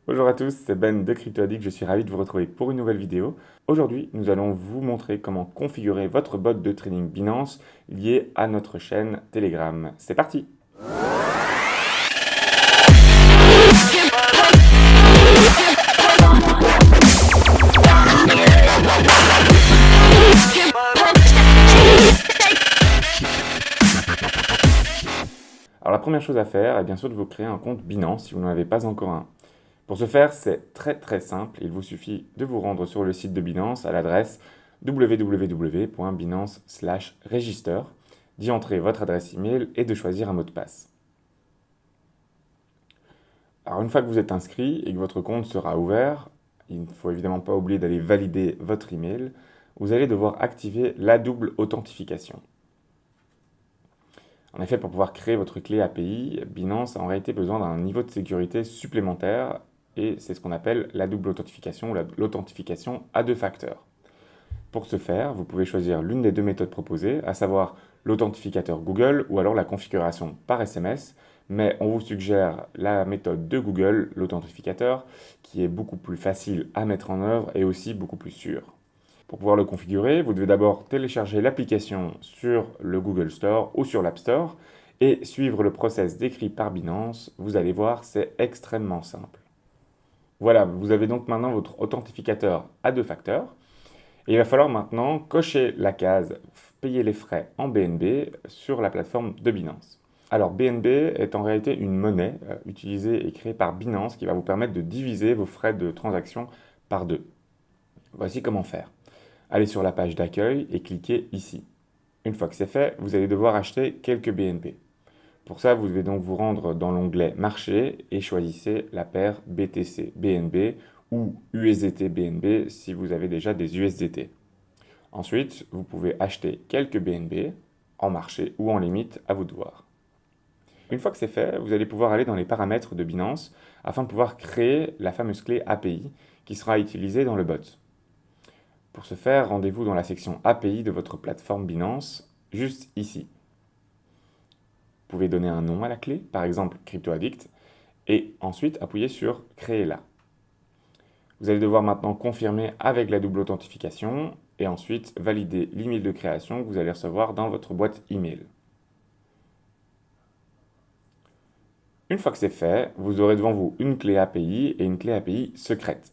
Bonjour à tous, c'est Ben de CryptoAddict, je suis ravi de vous retrouver pour une nouvelle vidéo. Aujourd'hui, nous allons vous montrer comment configurer votre bot de trading Binance lié à notre chaîne Telegram. C'est parti! Alors la première chose à faire est bien sûr de vous créer un compte Binance si vous n'en avez pas encore un. Pour ce faire, c'est très simple, il vous suffit de vous rendre sur le site de Binance à l'adresse www.binance/register, d'y entrer votre adresse email et de choisir un mot de passe. Alors une fois que vous êtes inscrit et que votre compte sera ouvert, il ne faut évidemment pas oublier d'aller valider votre email, vous allez devoir activer la double authentification. En effet, pour pouvoir créer votre clé API, Binance a en réalité besoin d'un niveau de sécurité supplémentaire et c'est ce qu'on appelle la double authentification ou l'authentification à deux facteurs. Pour ce faire, vous pouvez choisir l'une des deux méthodes proposées, à savoir l'authentificateur Google ou alors la configuration par SMS, mais on vous suggère la méthode de Google, l'authentificateur, qui est beaucoup plus facile à mettre en œuvre et aussi beaucoup plus sûr. Pour pouvoir le configurer, vous devez d'abord télécharger l'application sur le Google Store ou sur l'App Store et suivre le process décrit par Binance. Vous allez voir, c'est extrêmement simple. Voilà, vous avez donc maintenant votre authentificateur à deux facteurs. Et il va falloir maintenant cocher la case « Payer les frais en BNB » sur la plateforme de Binance. Alors BNB est en réalité une monnaie utilisée et créée par Binance qui va vous permettre de diviser vos frais de transaction par deux. Voici comment faire. Allez sur la page d'accueil et cliquez ici. Une fois que c'est fait, vous allez devoir acheter quelques BNB. Pour ça, vous devez donc vous rendre dans l'onglet Marché et choisissez la paire BTC BNB ou USDT BNB si vous avez déjà des USDT. Ensuite, vous pouvez acheter quelques BNB en marché ou en limite, à vous de voir. Une fois que c'est fait, vous allez pouvoir aller dans les paramètres de Binance afin de pouvoir créer la fameuse clé API qui sera utilisée dans le bot. Pour ce faire, rendez-vous dans la section API de votre plateforme Binance, juste ici. Vous pouvez donner un nom à la clé, par exemple CryptoAddict, et ensuite appuyer sur Créer là. Vous allez devoir maintenant confirmer avec la double authentification et ensuite valider l'email de création que vous allez recevoir dans votre boîte email. Une fois que c'est fait, vous aurez devant vous une clé API et une clé API secrète.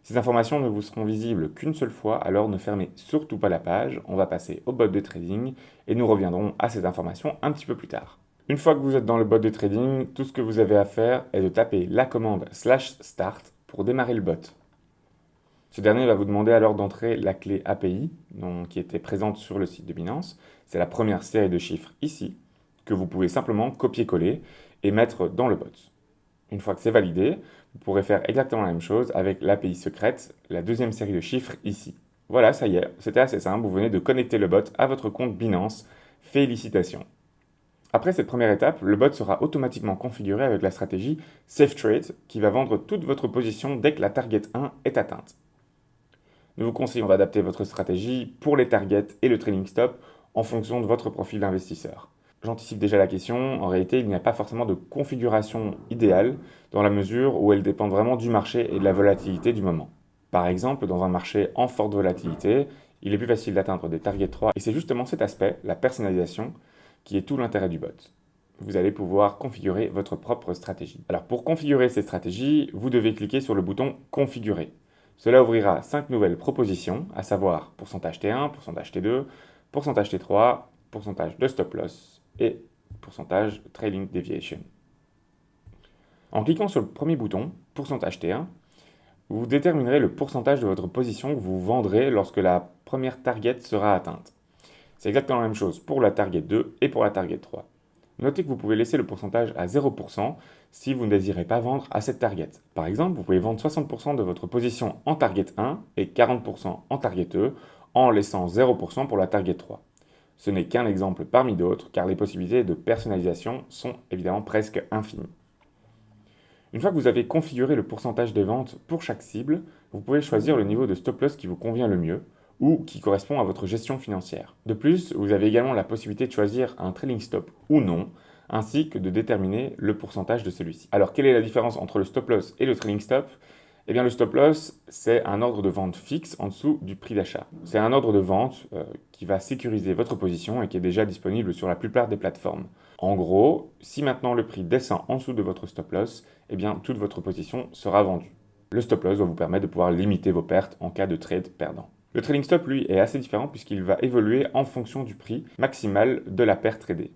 Ces informations ne vous seront visibles qu'une seule fois, alors ne fermez surtout pas la page, on va passer au bot de trading et nous reviendrons à ces informations un petit peu plus tard. Une fois que vous êtes dans le bot de trading, tout ce que vous avez à faire est de taper la commande /start pour démarrer le bot. Ce dernier va vous demander alors d'entrer la clé API qui était présente sur le site de Binance. C'est la première série de chiffres ici que vous pouvez simplement copier-coller et mettre dans le bot. Une fois que c'est validé, vous pourrez faire exactement la même chose avec l'API secrète, la deuxième série de chiffres ici. Voilà, ça y est, c'était assez simple, vous venez de connecter le bot à votre compte Binance. Félicitations! Après cette première étape, le bot sera automatiquement configuré avec la stratégie Safe Trade qui va vendre toute votre position dès que la target 1 est atteinte. Nous vous conseillons d'adapter votre stratégie pour les targets et le trailing stop en fonction de votre profil d'investisseur. J'anticipe déjà la question, en réalité il n'y a pas forcément de configuration idéale dans la mesure où elle dépend vraiment du marché et de la volatilité du moment. Par exemple, dans un marché en forte volatilité, il est plus facile d'atteindre des targets 3 et c'est justement cet aspect, la personnalisation, qui est tout l'intérêt du bot. Vous allez pouvoir configurer votre propre stratégie. Alors pour configurer ces stratégies, vous devez cliquer sur le bouton Configurer. Cela ouvrira 5 nouvelles propositions, à savoir pourcentage T1, pourcentage T2, pourcentage T3, pourcentage de stop loss et pourcentage trailing deviation. En cliquant sur le premier bouton, pourcentage T1, vous déterminerez le pourcentage de votre position que vous vendrez lorsque la première target sera atteinte. C'est exactement la même chose pour la target 2 et pour la target 3. Notez que vous pouvez laisser le pourcentage à 0% si vous ne désirez pas vendre à cette target. Par exemple, vous pouvez vendre 60% de votre position en target 1 et 40% en target 2 en laissant 0% pour la target 3. Ce n'est qu'un exemple parmi d'autres car les possibilités de personnalisation sont évidemment presque infinies. Une fois que vous avez configuré le pourcentage des ventes pour chaque cible, vous pouvez choisir le niveau de stop loss qui vous convient le mieux ou qui correspond à votre gestion financière. De plus, vous avez également la possibilité de choisir un trailing stop ou non, ainsi que de déterminer le pourcentage de celui-ci. Alors, quelle est la différence entre le stop loss et le trailing stop? Eh bien, le stop loss, c'est un ordre de vente fixe en dessous du prix d'achat. C'est un ordre de vente qui va sécuriser votre position et qui est déjà disponible sur la plupart des plateformes. En gros, si maintenant le prix descend en dessous de votre stop loss, eh bien, toute votre position sera vendue. Le stop loss va vous permettre de pouvoir limiter vos pertes en cas de trade perdant. Le trailing stop, lui, est assez différent puisqu'il va évoluer en fonction du prix maximal de la paire tradée.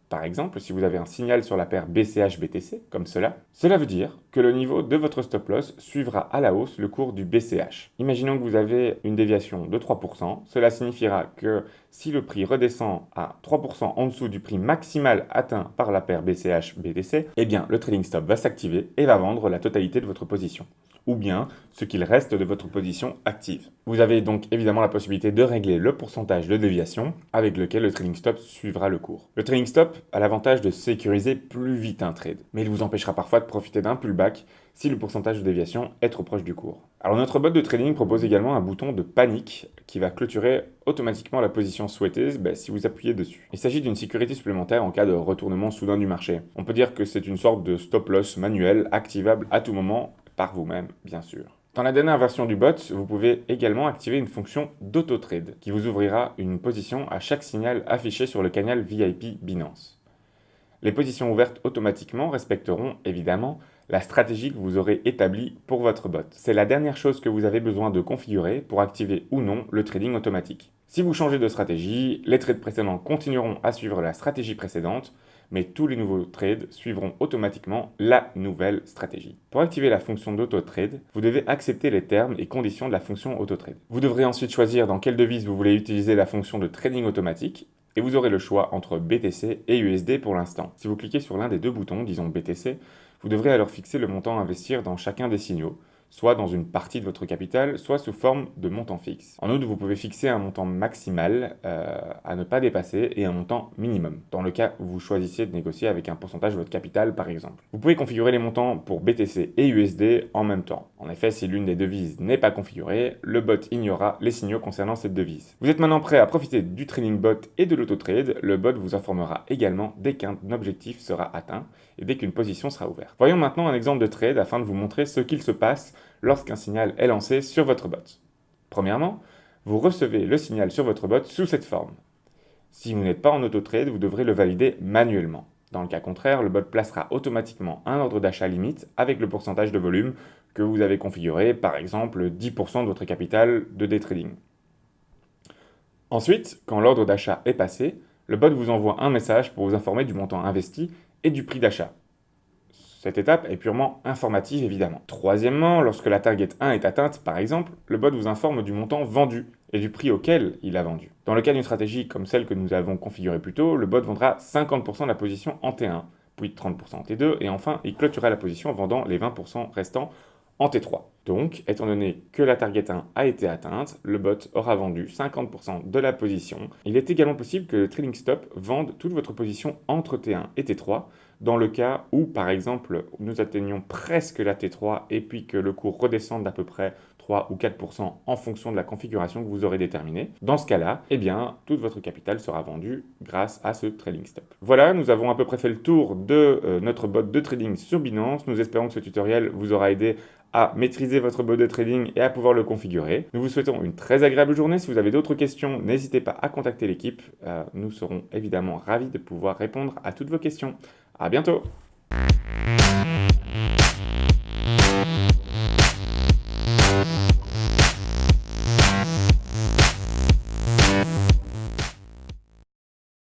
Par exemple, si vous avez un signal sur la paire BCH-BTC, comme cela veut dire que le niveau de votre stop loss suivra à la hausse le cours du BCH. Imaginons que vous avez une déviation de 3%, cela signifiera que si le prix redescend à 3% en dessous du prix maximal atteint par la paire BCH-BTC, eh bien le trading stop va s'activer et va vendre la totalité de votre position, ou bien ce qu'il reste de votre position active. Vous avez donc évidemment la possibilité de régler le pourcentage de déviation avec lequel le trading stop suivra le cours. Le trading stop a l'avantage de sécuriser plus vite un trade, mais il vous empêchera parfois de profiter d'un pullback si le pourcentage de déviation est trop proche du cours. Alors notre bot de trading propose également un bouton de panique qui va clôturer automatiquement la position souhaitée si vous appuyez dessus. Il s'agit d'une sécurité supplémentaire en cas de retournement soudain du marché. On peut dire que c'est une sorte de stop loss manuel activable à tout moment par vous-même, bien sûr. Dans la dernière version du bot, vous pouvez également activer une fonction d'auto-trade qui vous ouvrira une position à chaque signal affiché sur le canal VIP Binance. Les positions ouvertes automatiquement respecteront évidemment la stratégie que vous aurez établie pour votre bot. C'est la dernière chose que vous avez besoin de configurer pour activer ou non le trading automatique. Si vous changez de stratégie, les trades précédents continueront à suivre la stratégie précédente, mais tous les nouveaux trades suivront automatiquement la nouvelle stratégie. Pour activer la fonction d'auto-trade, vous devez accepter les termes et conditions de la fonction auto-trade. Vous devrez ensuite choisir dans quelle devise vous voulez utiliser la fonction de trading automatique, et vous aurez le choix entre BTC et USD pour l'instant. Si vous cliquez sur l'un des deux boutons, disons BTC, vous devrez alors fixer le montant à investir dans chacun des signaux, soit dans une partie de votre capital, soit sous forme de montant fixe. En outre, vous pouvez fixer un montant maximal à ne pas dépasser et un montant minimum, dans le cas où vous choisissiez de négocier avec un pourcentage de votre capital par exemple. Vous pouvez configurer les montants pour BTC et USD en même temps. En effet, si l'une des devises n'est pas configurée, le bot ignorera les signaux concernant cette devise. Vous êtes maintenant prêt à profiter du trading bot et de l'auto-trade. Le bot vous informera également dès qu'un objectif sera atteint et dès qu'une position sera ouverte. Voyons maintenant un exemple de trade afin de vous montrer ce qu'il se passe lorsqu'un signal est lancé sur votre bot. Premièrement, vous recevez le signal sur votre bot sous cette forme. Si vous n'êtes pas en auto-trade, vous devrez le valider manuellement. Dans le cas contraire, le bot placera automatiquement un ordre d'achat limite avec le pourcentage de volume que vous avez configuré, par exemple 10% de votre capital de day trading. Ensuite, quand l'ordre d'achat est passé, le bot vous envoie un message pour vous informer du montant investi et du prix d'achat. Cette étape est purement informative évidemment. Troisièmement, lorsque la target 1 est atteinte par exemple, le bot vous informe du montant vendu et du prix auquel il a vendu. Dans le cas d'une stratégie comme celle que nous avons configurée plus tôt, le bot vendra 50% de la position en T1, puis 30% en T2 et enfin il clôturera la position en vendant les 20% restants en T3. Donc, étant donné que la target 1 a été atteinte, le bot aura vendu 50% de la position. Il est également possible que le trading stop vende toute votre position entre T1 et T3, dans le cas où, par exemple, nous atteignons presque la T3 et puis que le cours redescende d'à peu près 3 ou 4% en fonction de la configuration que vous aurez déterminée. Dans ce cas-là, eh bien, toute votre capital sera vendu grâce à ce trading stop. Voilà, nous avons à peu près fait le tour de notre bot de trading sur Binance. Nous espérons que ce tutoriel vous aura aidé à maîtriser votre bot de trading et à pouvoir le configurer. Nous vous souhaitons une très agréable journée. Si vous avez d'autres questions, n'hésitez pas à contacter l'équipe. Nous serons évidemment ravis de pouvoir répondre à toutes vos questions. À bientôt!